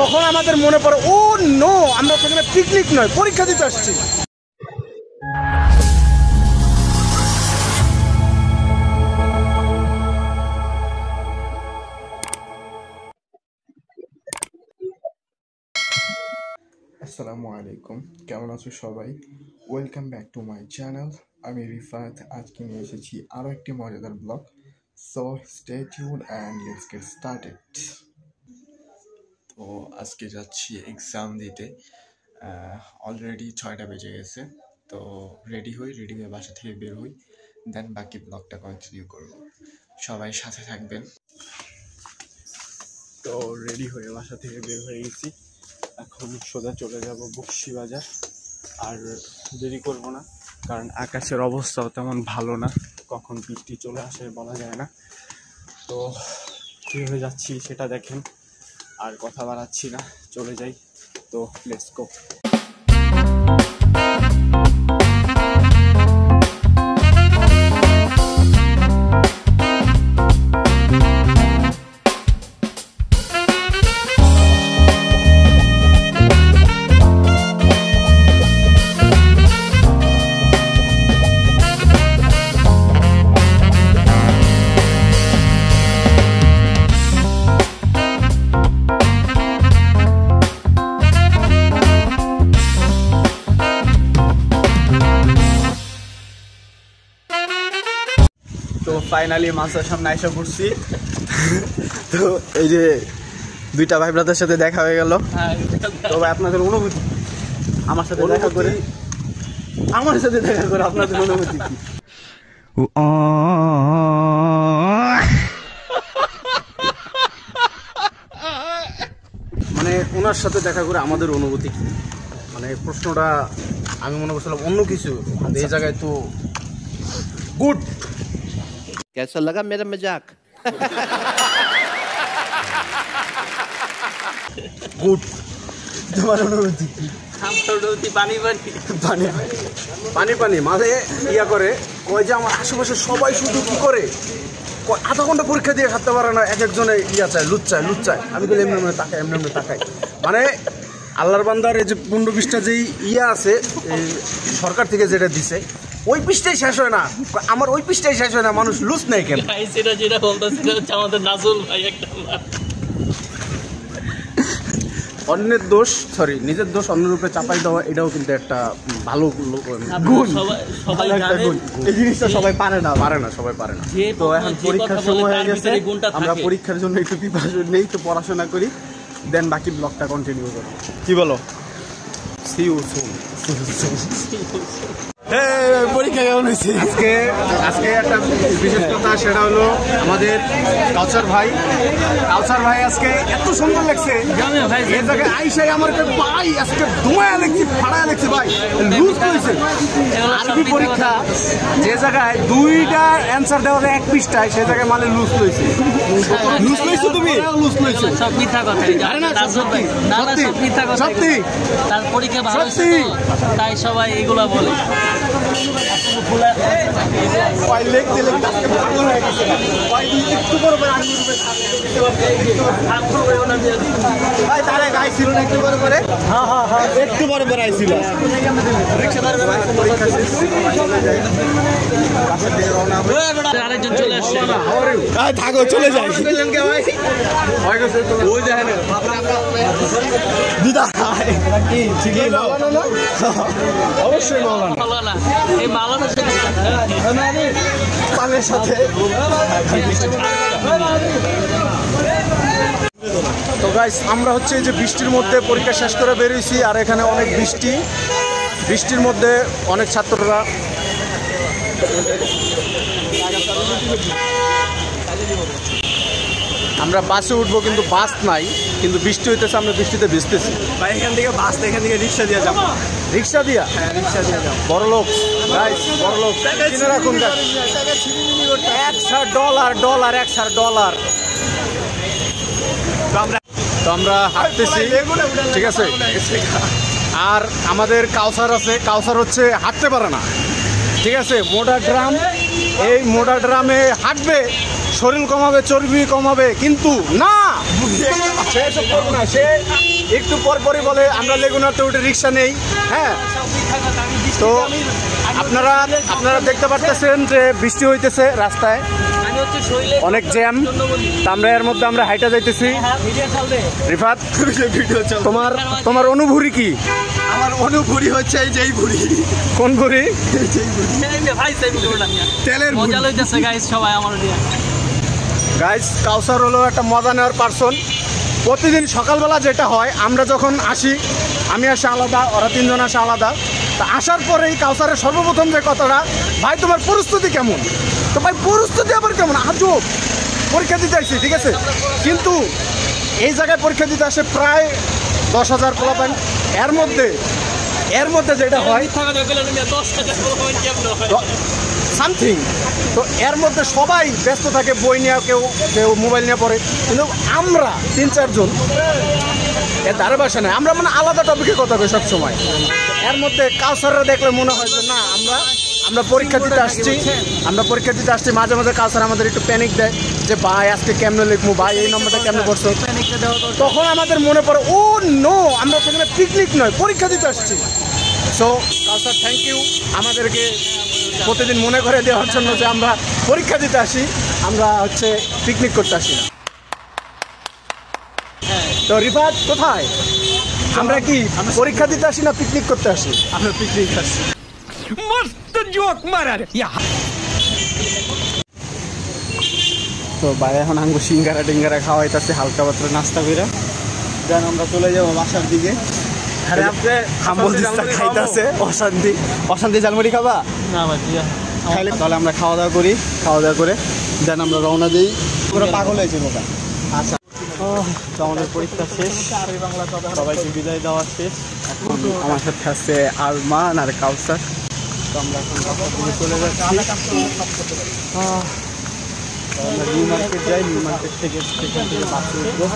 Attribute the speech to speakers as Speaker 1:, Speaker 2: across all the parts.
Speaker 1: তখন আমাদের মনে পড়ে ও নো, আমরা সেখানে পিকনিক নয় পরীক্ষা দিতে আসছি।
Speaker 2: আসসালামু আলাইকুম, কেমন আছো সবাই? Welcome back to my channel. আমি রিফাত, আজকে নিয়ে এসেছি আরও একটি মজাদার blog. So stay tune and let's get started. তো আজকে যাচ্ছি এক্সাম দিতে। অলরেডি 6টা বেজে গেছে। তো রেডি হয়ে বাসা থেকে বের হই, দেন বাকি ব্লগটা কন্টিনিউ করব। সবাই সাথে থাকবেন। তো রেডি হয়ে বাসা থেকে বের হয়ে গেছি, এখন সোজা চলে যাব বকশীবাজার। আর দেরি করব না, কারণ আকাশের অবস্থাও তেমন ভালো না, কখন বৃষ্টি চলে আসে বলা যায় না। তো কীভাবে যাচ্ছি সেটা দেখেন, আর কথা বাড়াচ্ছি না, চলে যাই। তো লেটস গো। তো ফাইনালি মাছের সামনে এসে পড়ছি। তো এই যে দুইটা ভাই ব্রাদার সাথে দেখা হয়ে গেল। তো ভাই আপনাদের অনুভূতি? আমার সাথে দেখা করে আপনাদের অনুভূতি কি?
Speaker 1: মানে ওনার সাথে দেখা করে আমাদের অনুভূতি কি, মানে প্রশ্নটা আমি মনে করছিলাম অন্য কিছু, এই জায়গায় তো গুড।
Speaker 3: कैसा लगा मेरा मजाक?
Speaker 1: গুড। তোমার অনুভূতি কি? পানি মাঝে ইয়া করে কয় যে আমার আশেপাশে সবাই শুধু কি করে আধা ঘন্টা পরীক্ষা দিয়ে খাতে পারে না, এক একজনে ইয়া চায়, লুচ্চায়। আমি বলি এমনি তাকাই। মানে আল্লাহর বান্দার এই যে 15-20টা যেই ইয়া আছে সরকার থেকে যেটা দিছে, ওই পৃষ্ঠাই শেষ হয় না, আমার ওই পৃষ্ঠাই শেষ হয় না, মানুষ লুচ নেই কেন?
Speaker 4: যেটা বলতেছিল আমাদের নাজুল ভাই একটা
Speaker 1: অন্যের দোষ নিজের দোষ অন্যের উপরে চাপাই দেওয়া, এটাও কিন্তু একটা ভালো গুণ। এই জিনিসটা সবাই পারে না। তো এখন পরীক্ষার সময় হয়ে গেছে, আমরা পরীক্ষার জন্য একটু প্রিপারেশন নেই, তো পড়াশোনা করি, দেন বাকি ব্লগটা কন্টিনিউ করব। কি বলো? See you soon. পরীক্ষা কেমন হয়েছে? আজকে একটা বিশেষ কথা, সেটা হলো আমাদের কাউসার ভাই আজকে এত সুন্দর লাগছে। এর জায়গায় আইসাই আমার ভাই আজকে ধোঁয়া লাগছে, ফাড়ায় লাগছে ভাই, লুজ হয়েছে। আরবি পরীক্ষা যে জায়গায় 2টা অ্যান্সার দেওয়া যায় 1 পৃষ্ঠায়, সে জায়গায় মানে লুজ হয়েছে। তুমি লুজ হয়েছে,
Speaker 4: সব মিথ্যা কথা।
Speaker 1: সত্যি
Speaker 4: তার পরীক্ষা ভালো হয়েছে, তাই সবাই এগুলা বলে।
Speaker 1: একটু বড় করে আইছিল।
Speaker 4: আরেকজন চলে আসছে,
Speaker 1: থাকো, চলে যায়। দিদা অবশ্যই
Speaker 4: মাওলানা, এই মাওলানা
Speaker 1: পানের সাথে। তো গাইস, আমরা হচ্ছে এই যে বৃষ্টির মধ্যে পরীক্ষা শেষ করে বেরিয়েছি, আর এখানে অনেক বৃষ্টির মধ্যে অনেক ছাত্ররা আমরা বাসে উঠবো, কিন্তু বাস নাই, কিন্তু বৃষ্টি হইতেছে, আমরা বৃষ্টিতে ভিজতেছি।
Speaker 2: ভাই এখান থেকে বাস, এখান থেকে রিক্সা দিয়ে যাবো।
Speaker 1: রিক্সা দিয়া?
Speaker 2: হ্যাঁ, রিক্সা দিয়ে যাবো।
Speaker 1: বড় লোক গাইস, বড় লোক কিনে রাখুন গাইস। $1,000 তো আমরা হাঁটতেছি, ঠিক আছে। আর আমাদের কাউসার হচ্ছে হাঁটতে পারে না, ঠিক আছে। মোটা ড্রাম, এই মোটা ড্রামে হাঁটবে, শরীর কমাবে, চর্বি কমাবে, কিন্তু না, সে এসব করবো না, সে একটু পর পরই বলে আমরা লেগুনাতে উঠে রিক্সা নেই। হ্যাঁ, তো আপনারা দেখতে পাচ্ছেন যে বৃষ্টি হইতেছে রাস্তায়, অনেক জ্যাম। আমরা এর মধ্যে আমরা হাইটা যাইতেছি। রিফাত, তোমার অনুভূতি কি?
Speaker 2: আমার অনুভূতি হচ্ছে এই যে এই ভুড়ি।
Speaker 1: কোন ভুড়ি?
Speaker 2: তেলের
Speaker 4: মজা লইতেছে গাইস সবাই আমার দিয়া।
Speaker 1: গাইস, কাউসার হলো একটা মজা নেওয়ার পার্সন। প্রতিদিন সকালবেলা যেটা হয়, আমরা যখন আসি, আমি আসি আলাদা, ওরা তিনজন আসে আলাদা। তা আসার পরেই কাউসারের সর্বপ্রথম যে কথাটা, ভাই তোমার প্রস্তুতি কেমন? তো ভাই প্রস্তুতি আবার কেমন? আজব, পরীক্ষা দিতে আসছি, ঠিক আছে, কিন্তু এই জায়গায় পরীক্ষা দিতে আসে প্রায় 10,000 পোলাপান। এর মধ্যে যেটা হয় সামথিং, তো এর মধ্যে সবাই ব্যস্ত থাকে, বই নিয়ে কেউ মোবাইল নিয়ে পড়ে, কিন্তু আমরা 3-4 জন এর ধারে বাসা নেই, আমরা মানে আলাদা টপিকে কথা বলি সবসময়। এর মধ্যে কাউসাররা দেখলে মনে হয় যে না, আমরা পরীক্ষা দিতে আসছি। মাঝে মাঝে কাউসার আমাদের একটু প্যানিক দেয় যে ভাই আজকে কেমনে লিখবো, ভাই এই নম্বরটা কেমনে করছো। তখন আমাদের মনে পড়ে, ও নো, আমরা সেখানে পিকনিক নয়, পরীক্ষা দিতে আসছি। সো কাউসার, থ্যাংক ইউ আমাদেরকে প্রতিদিন মনে করে দেওয়ার জন্য যে আমরা পরীক্ষা দিতে আসি, আমরা হচ্ছে পিকনিক করতে আসি। তো রিফাত কোথায়? আমরা কি পরীক্ষা দিতে আসি না পিকনিক করতে আসি?
Speaker 2: আমরা পিকনিক আসছি।
Speaker 1: তো ভাই এখন আঙ্গু সিঙ্গারা টিঙ্গারা খাওয়াইতেছে, হালকা পাতলা নাস্তা করে দেন আমরা চলে যাবো বাসার দিকে। খাইতেছে অশান্তি ঝালমুড়ি খাবা?
Speaker 4: না ভাই
Speaker 1: খাইলে তাহলে আমরা খাওয়া দাওয়া করে দেন আমরা রওনা দিই। পুরো পাগল হয়েছে ওটা। আচ্ছা, তো আমাদের পরীক্ষা শেষ, সবাইকে বিদায় দেওয়া শেষ। এখন আমার সাথে আছে আরমান আর কাউসার। তো আমরা এখন বাসার দিকে চলে যাচ্ছি। আমরা নিউ মার্কেট যাই, নিউ মার্কেট থেকে সেখান থেকে বাসে উঠবো।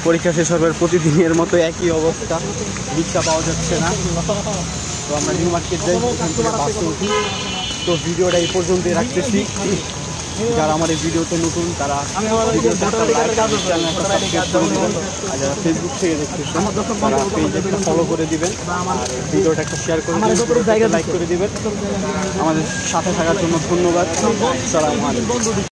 Speaker 1: পরীক্ষা শেষ হবার প্রতিদিনের মতো একই অবস্থা, রিক্সা পাওয়া যাচ্ছে না। তো আমরা নিউ মার্কেট যাই, সেখান থেকে বাসে উঠি। তো ভিডিওটা এই পর্যন্তই রাখতেছি। যারা আমার এই ভিডিওতে নতুন তারা ভিডিওটা একটা লাইক, চ্যানেল একটা সাবস্ক্রাইব করে দেবেন। আর যারা ফেসবুক থেকে দেখতেছেন তারা পেজটা ফলো করে দিবেন, আর ভিডিওটা একটা শেয়ার করে দিবেন, লাইক করে দিবেন। আমাদের সাথে থাকার জন্য ধন্যবাদ। আসসালামু আলাইকুম।